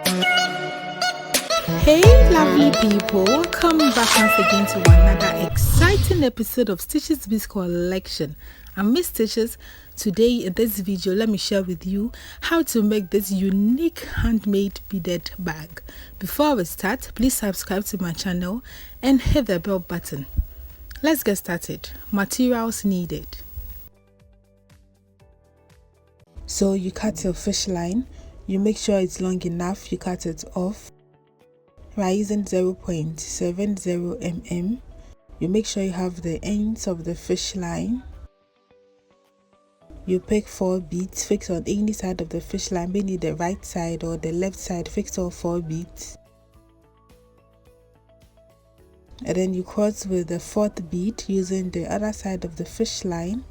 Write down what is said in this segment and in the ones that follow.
Hey lovely people, welcome back once again to another exciting episode of Stitches Biz Collection. I'm Miss Stitches. Today in this video, let me share with you how to make this unique handmade beaded bag. Before we start, please subscribe to my channel and hit the bell button. Let's get started. Materials needed. So you cut your fish line, you make sure it's long enough, you cut it off. By using 0.70 mm, you make sure you have the ends of the fish line. You pick 4 beads, fix on any side of the fish line, be it the right side or the left side, fix all 4 beads. And then you cross with the 4th bead using the other side of the fish line.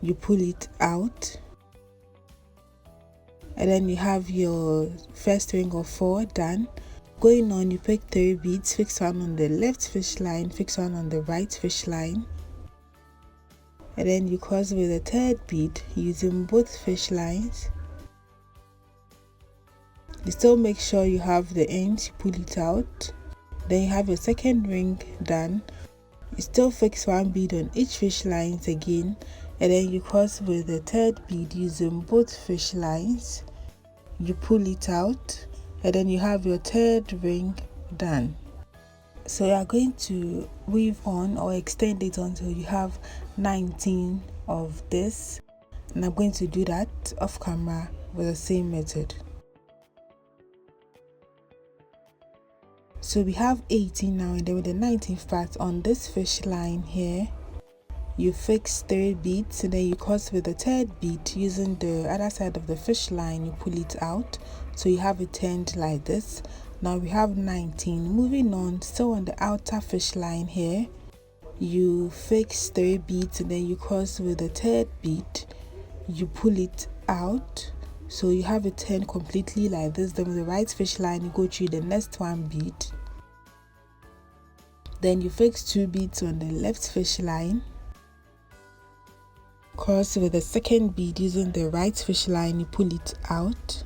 You pull it out. And then you have your first ring of 4 done. Going on, you pick 3 beads, fix one on the left fish line, fix one on the right fish line. And then you cross with the 3rd bead using both fish lines. You still make sure you have the ends, you pull it out. Then you have your 2nd ring done. You still fix 1 bead on each fish lines again. And then you cross with the 3rd bead using both fish lines. You pull it out. And then you have your 3rd ring done. So you are going to weave on or extend it until you have 19 of this, and I'm going to do that off camera with the same method. So we have 18 now, and then with the 19th part on this fish line here, you fix 3 beads, and then you cross with the 3rd bead using the other side of the fish line. You pull it out, so you have it turned like this. Now we have 19. Moving on, still on the outer fish line here, you fix 3 beads, and then you cross with the 3rd bead. You pull it out, so you have it turned completely like this. Then with the right fish line, you go through the next 1 bead. Then you fix 2 beads on the left fish line. Cross with the 2nd bead using the right fish line, you pull it out.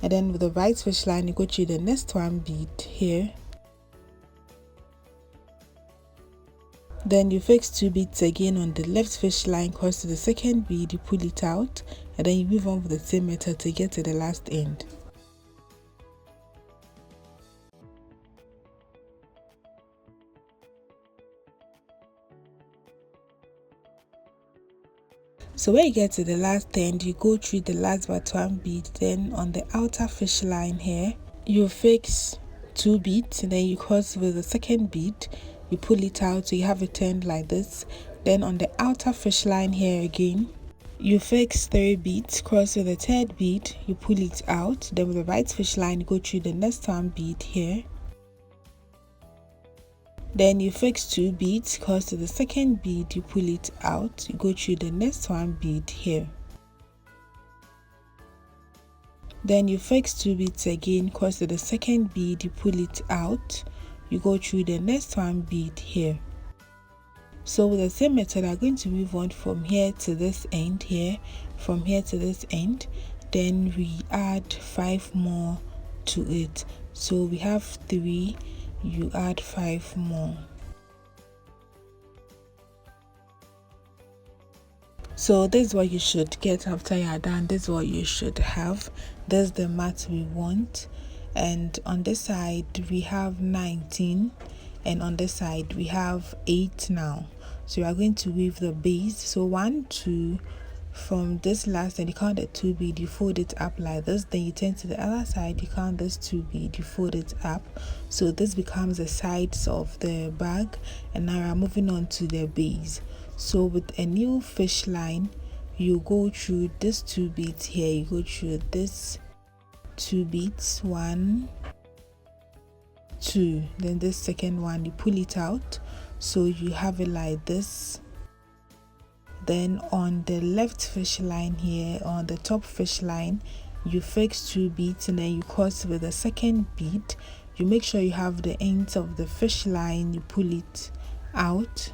And then with the right fish line, you go through the next 1 bead here. Then you fix 2 beads again on the left fish line, cross to the 2nd bead, you pull it out, and then you move on with the same method to get to the last end. So when you get to the last end, you go through the last but 1 bead. Then on the outer fish line here, you fix 2 beads, and then you cross with the 2nd bead, you pull it out, so you have it turned like this. Then on the outer fish line here again, you fix 3 beads, cross with the 3rd bead, you pull it out. Then with the right fish line, you go through the next 1 bead here. Then you fix 2 beads, cross to the 2nd bead, you pull it out, you go through the next 1 bead here. Then you fix 2 beads again, cross to the 2nd bead, you pull it out, you go through the next 1 bead here. So with the same method, I'm going to move on from here to this end here, from here to this end. Then we add 5 more to it. So we have 3. You add 5 more. So this is what you should get after you are done. This is what you should have. This is the mat we want. And on this side we have 19, and on this side we have 8 now. So we are going to weave the base. So 1, 2, from this last end you count the 2 bead, you fold it up like this. Then you turn to the other side, you count this 2 bead, you fold it up. So this becomes the sides of the bag. And now we are moving on to the base. So with a new fish line, you go through these 2 beads here, you go through this 2 beads, 1, 2, then this 2nd one, you pull it out, so you have it like this. Then on the left fish line here, on the top fish line, you fix 2 beads, and then you cross with the 2nd bead. You make sure you have the ends of the fish line, you pull it out.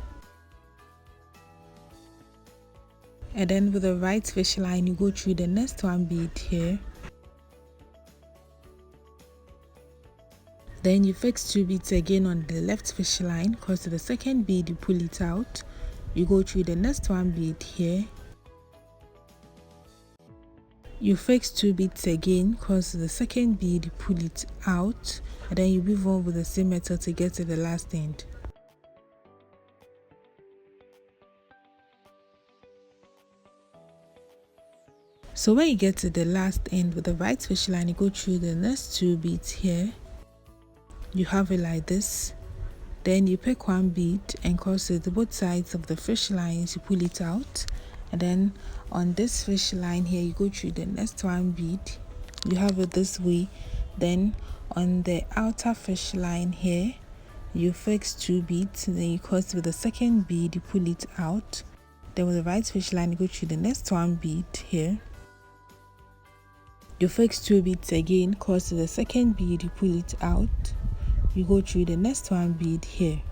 and then with the right fish line you go through the next one bead here. Then you fix 2 beads again on the left fish line, cause to the second bead you pull it out, you go through the next one bead here. You fix 2 beads again, cause to the second bead you pull it out, and then you weave on with the same method to get to the last end. So when you get to the last end with the right fish line, you go through the next 2 beads here. You have it like this. Then you pick 1 bead and cross it to both sides of the fish lines, you pull it out, and then on this fish line here you go through the next 1 bead. You have it this way. Then on the outer fish line here you fix 2 beads, then you cross with the second bead, you pull it out. Then with the right fish line you go through the next 1 bead here. You fix 2 beads again, cross to the second bead, you pull it out. You go through the next 1 bead here.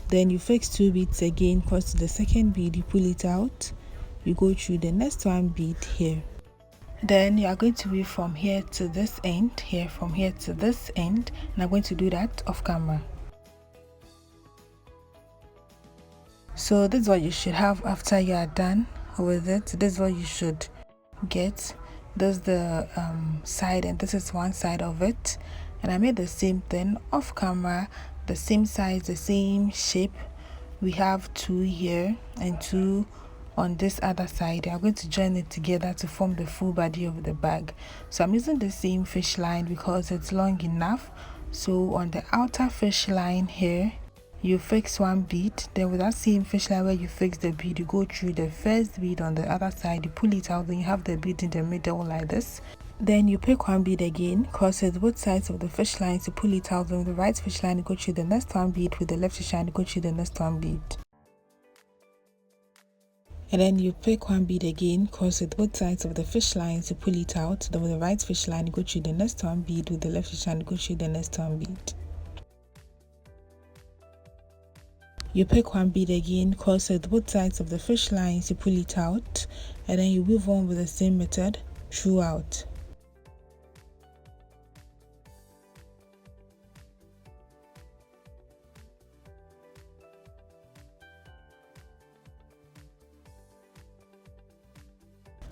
Then you fix 2 beads again, cross to the second bead, you pull it out. You go through the next 1 bead here. Then you are going to weave from here to this end, here from here to this end, and I'm going to do that off camera. So this is what you should have after you are done with it. This is what you should get. This is the side, and this is one side of it, and I made the same thing off camera, the same size, the same shape. We have 2 here and 2 on this other side. I'm going to join it together to form the full body of the bag. So I'm using the same fish line because it's long enough. So on the outer fish line here you fix 1 bead, then with that same fish line where you fix the bead, you go through the first bead on the other side, you pull it out, then you have the bead in the middle like this. Then you pick 1 bead again, cross it both sides of the fish line to pull it out, then with the right fish line you go through the next 1 bead, with the left fish line you go through the next 1 bead. And then you pick 1 bead again, cross it both sides of the fish line to pull it out, then with the right fish line you go through the next 1 bead, with the left fish line you go through the next 1 bead. You pick 1 bead again, cross it both sides of the fish lines, you pull it out, and then you weave on with the same method throughout.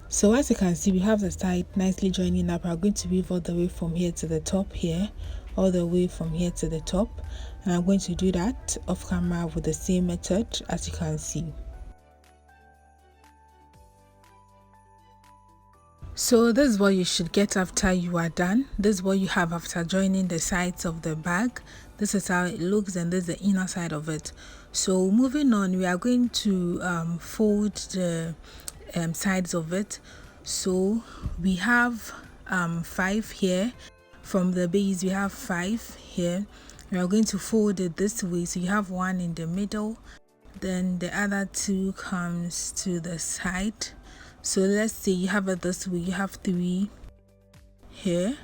So as you can see, we have the side nicely joining up. I'm going to weave all the way from here to the top here, all the way from here to the top, and I'm going to do that off camera with the same method as you can see. So this is what you should get after you are done. This is what you have after joining the sides of the bag. This is how it looks, and this is the inner side of it. So moving on, we are going to fold the sides of it. So we have 5 here. From the base we have 5 here. We are going to fold it this way, so you have 1 in the middle, then the other 2 comes to the side. So let's say you have it this way, you have 3 here.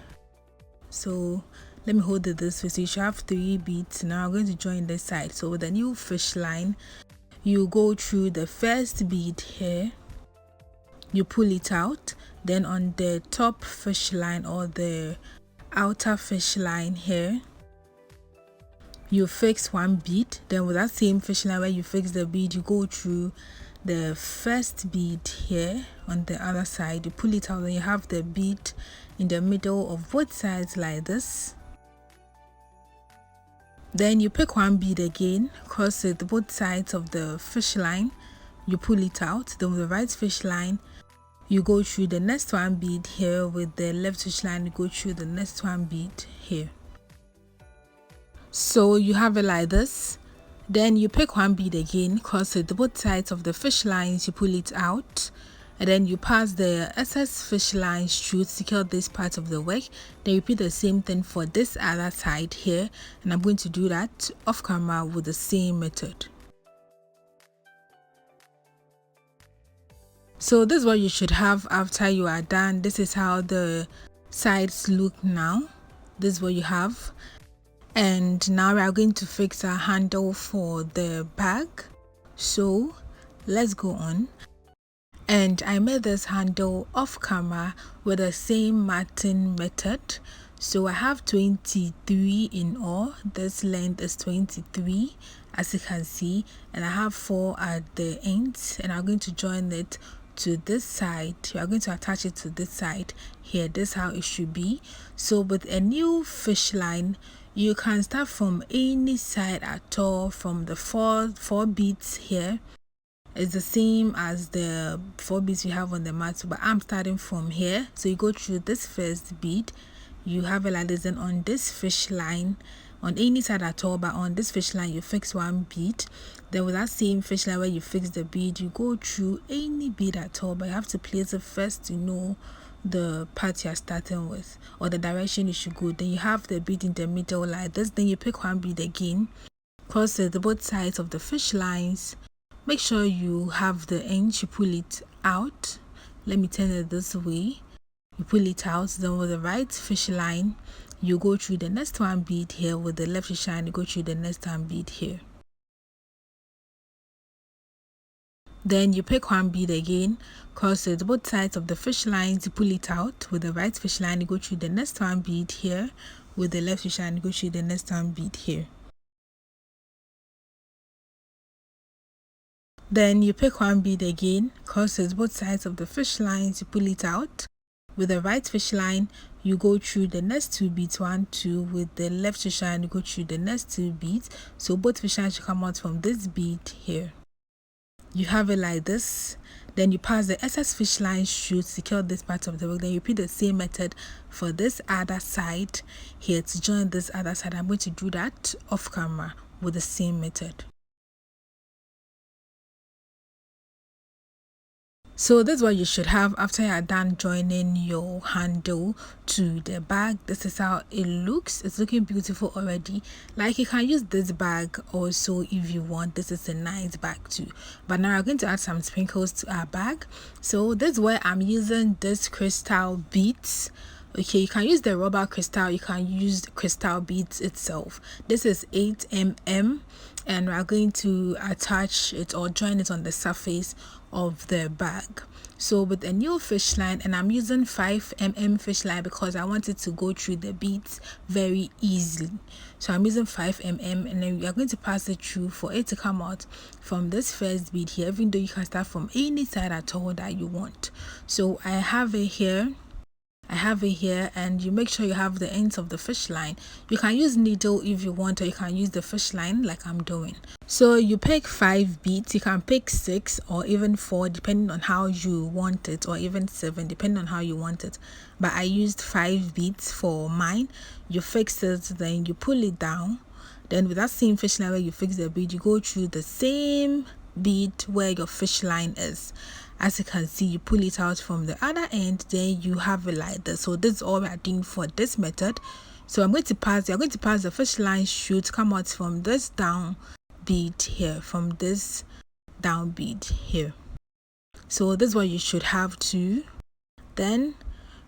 So let me hold it this way, so you should have 3 beads. Now I'm going to join this side. So with the new fish line, you go through the first bead here, you pull it out, then on the top fish line or the outer fish line here you fix 1 bead, then with that same fish line where you fix the bead, you go through the first bead here on the other side, you pull it out, and you have the bead in the middle of both sides like this. Then you pick 1 bead again, cross it both sides of the fish line, you pull it out, then with the right fish line you go through the next 1 bead here, with the left fish line you go through the next 1 bead here. So you have it like this. Then you pick 1 bead again, cross it both sides of the fish lines, you pull it out, and then you pass the excess fish lines through to secure this part of the work. Then repeat the same thing for this other side here, and I'm going to do that off camera with the same method. So this is what you should have after you are done. This is how the sides look now. This is what you have. And now we are going to fix our handle for the bag. So let's go on. And I made this handle off camera with the same matting method. So I have 23 in all. This length is 23 as you can see, and I have 4 at the ends, and I'm going to join it to this side. We are going to attach it to this side here. This is how it should be. So with a new fish line, you can start from any side at all, from the four beads here. It's the same as the 4 beads we have on the mat, but I'm starting from here. So you go through this first bead, you have a like this, and on this fish line, on any side at all, but on this fish line you fix 1 bead. Then with that same fish line where you fix the bead, you go through any bead at all, but you have to place it first to know the part you're starting with or the direction you should go. Then you have the bead in the middle like this. Then you pick 1 bead again, cross it both sides of the fish lines. Make sure you have the end, you pull it out. Let me turn it this way. You pull it out. Then with the right fish line, you go through the next 1 bead here. With the left fish line, you go through the next 1 bead here. Then you pick 1 bead again, cross it both sides of the fish lines, you pull it out. With the right fish line, you go through the next 1 bead here. With the left fish line, you go through the next 1 bead here. Then you pick 1 bead again, cross it both sides of the fish lines, you pull it out. With the right fish line, you go through the next 2 beads, 1, 2. With the left fish line, you go through the next 2 beads. So both fish lines should come out from this bead here. You have it like this. Then you pass the excess fish line, should secure this part of the work. Then you repeat the same method for this other side here to join this other side. I'm going to do that off camera with the same method. So this is what you should have after you are done joining your handle to the bag. This is how it looks. It's looking beautiful already. Like, you can use this bag also if you want. This is a nice bag too. But now I'm going to add some sprinkles to our bag. So this is where I'm using this crystal beads. Okay, you can use the rubber crystal, you can use the crystal beads itself. This is 8 mm, and we're going to attach it or join it on the surface of the bag. So with a new fish line, and I'm using 5 mm fish line because I want it to go through the beads very easily. So I'm using 5 mm, and then we are going to pass it through for it to come out from this first bead here, even though you can start from any side at all that you want. So I have it here, and you make sure you have the ends of the fish line. You can use needle if you want, or you can use the fish line like I'm doing. So you pick 5 beads, you can pick 6 or even 4 depending on how you want it, or even 7 depending on how you want it. But I used 5 beads for mine. You fix it, then you pull it down. Then with that same fish line where you fix the bead, you go through the same bead where your fish line is. As you can see, you pull it out from the other end, then you have it like this. So this is all we are doing for this method. So you're going to pass the fish line should come out from this down bead here, from this down bead here. So this is what you should have too. Then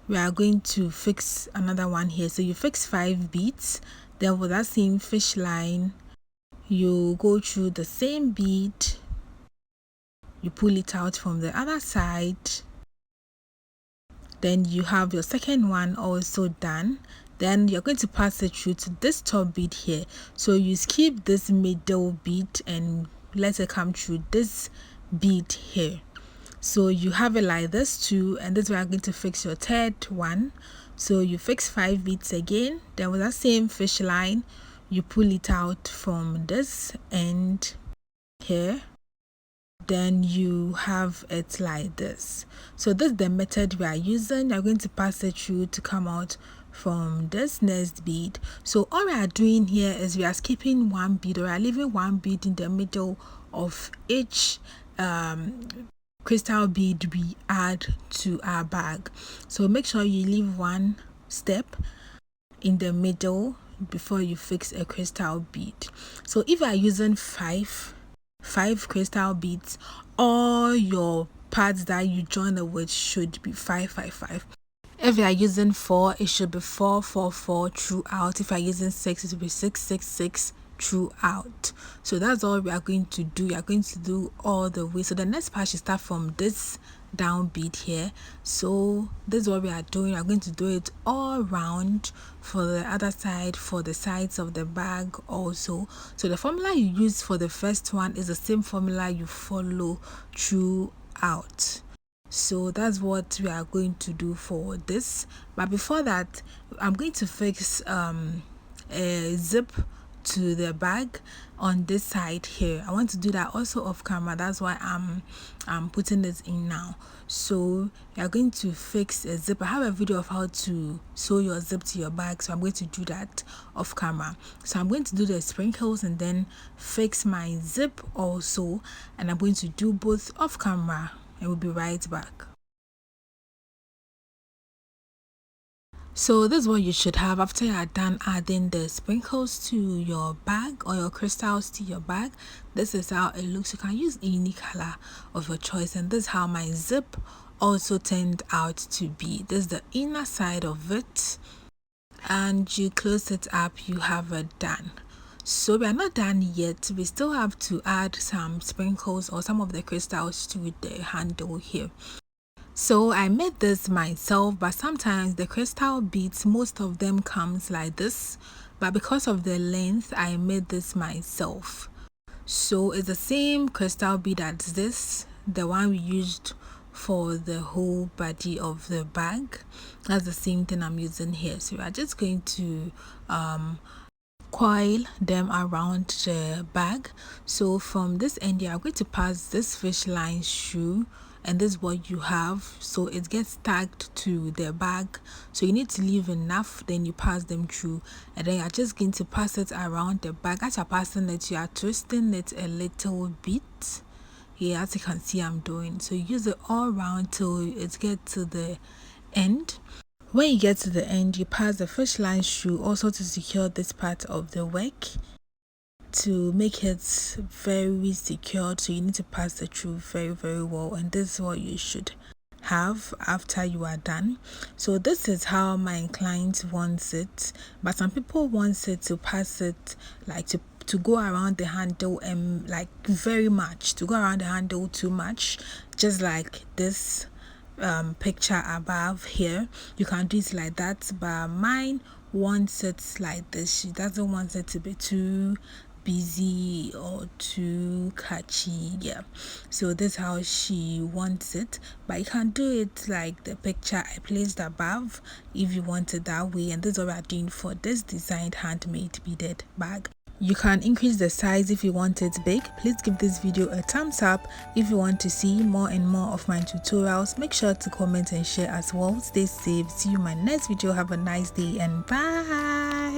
we are going to fix another one here. So you fix 5 beads, then with that same fish line, you go through the same bead, you pull it out from the other side. Then you have your second one also done. Then you're going to pass it through to this top bead here. So you skip this middle bead and let it come through this bead here. So you have it like this too, and this is where I'm going to fix your third one. So you fix 5 beads again, then with that same fish line, you pull it out from this end here. Then you have it like this. So this is the method we are using. I'm going to pass it through to come out from this next bead. So all we are doing here is we are skipping 1 bead, or we are leaving 1 bead in the middle of each crystal bead we add to our bag. So make sure you leave 1 step in the middle before you fix a crystal bead. So if you are using 5 crystal beads, all your parts that you join it with should be 5, 5, 5. If you are using 4, it should be 4, 4, 4 throughout. If you are using 6, it will be 6, 6, 6 throughout. So that's all we are going to do. We are going to do all the way. So the next part should start from this down bead here. So this is what we are doing. We are going to do it all round for the other side, for the sides of the bag also. So the formula you use for the first one is the same formula you follow throughout. So that's what we are going to do for this. But before that, I'm going to fix a zip to the bag on this side here. I want to do that also off camera. That's why I'm putting this in now. So we are going to fix a zip. I have a video of how to sew your zip to your bag, so I'm going to do that off camera. So I'm going to do the sprinkles and then fix my zip also, and I'm going to do both off camera, and we'll be right back. So this is what you should have after you are done adding the sprinkles to your bag or your crystals to your bag. This is how it looks. You can use any color of your choice, and this is how my zip also turned out to be. This is the inner side of it, and you close it up, you have it done. So we are not done yet. We still have to add some sprinkles or some of the crystals to the handle here. So I made this myself, but sometimes the crystal beads, most of them comes like this, but because of the length I made this myself. So it's the same crystal bead as this, the one we used for the whole body of the bag. That's the same thing I'm using here. So we are just going to coil them around the bag. So from this end here, I'm going to pass this Fishline shoe, and this is what you have. So it gets tagged to the bag, so you need to leave enough, then you pass them through, and then you're just going to pass it around the bag. As you're passing it, you are twisting it a little bit here, as you can see I'm doing. So you use it all around till it gets to the end. When you get to the end, you pass the Fishline shoe also to secure this part of the work, to make it very secured. So you need to pass the through very well, and this is what you should have after you are done. So this is how my client wants it, but some people want it to pass it like to go around the handle, and like very much to go around the handle too much, just like this picture above here. You can do it like that, but mine wants it like this. She doesn't want it to be too busy or too catchy. Yeah, so this is how she wants it, but you can do it like the picture I placed above if you want it that way. And this is what we are doing for this designed handmade beaded bag. You can increase the size if you want it big. Please give this video a thumbs up. If you want to see more and more of my tutorials, make sure to comment and share as well. Stay safe. See you in my next video. Have a nice day and bye.